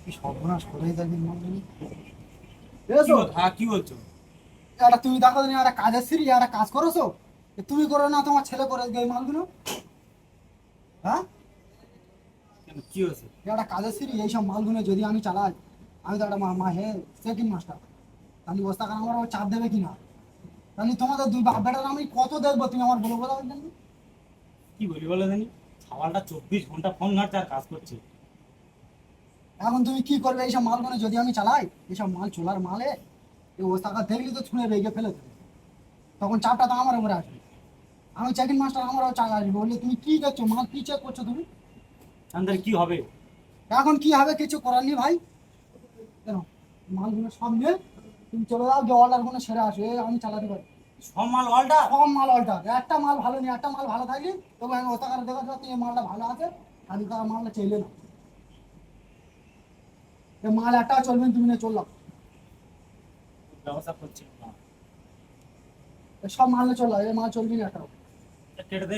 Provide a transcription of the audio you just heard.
কি সর্বনাশ করে যাবি মালগুলো। হ্যাঁ, কি বলছো? এটা তুমি দেখো তুমি একটা কাজের সিরি একটা কাজ করেছো, তুমি করো না তোমার ছেলে করে এই মালগুলো। হ্যাঁ, কেন, কি হয়েছে? একটা কাজের সিরি এইসব মালগুলো যদি আমি চালাই, আমি তো একটা হে সেকেন্ড মাস্টার, তাহলে বস্তা কারণ আমার চাপ দেবে কিনা? তাহলে তোমাদের দুই বাপ বেটার আমি কত দেখবো, তুমি আমার বলো বলো বলতেন। কি বলি বলো জানি, সাবালটা 24 ঘন্টা ফোন ঘাটছে আর কাজ করছে। এখন তুমি কি করবে এইসব মালগুলো যদি আমি চালাই? এইসব মাল চোলার মালে এই বস্তা দেখলি তো ছুঁড়ে রেগে ফেলে দেবে, তখন চাপটা তো আমার উপরে আসবে। আমি চেকিং মাস্টার, আমারও চাপ আসবে, বললে তুমি কি দেখছো মাল কি চেক করছো তুমি? আমাদের কি হবে? এখন কি হবে, কিছু করার নেই ভাই। কেন, মালগুলো সব নিয়ে তুমি চলে যাও, যে অর্ডার গুলো সেরে আসে আমি চালাতে পারি। সব মাল অল্টার? সব মাল অল্টার, একটা মাল ভালো নেই, একটা মাল ভালো থাকলে তবু আমি ওস্তাকার দেখা যাচ্ছে এই মালটা ভালো আছে, খালি তার মালটা চলে না, এই মাল একটা চলবে না, তুমি নিয়ে চললাম। ব্যবস্থা করছি না। সব মাল নিয়ে চললাম, এই মাল চলবে না একটা। কেটে দে।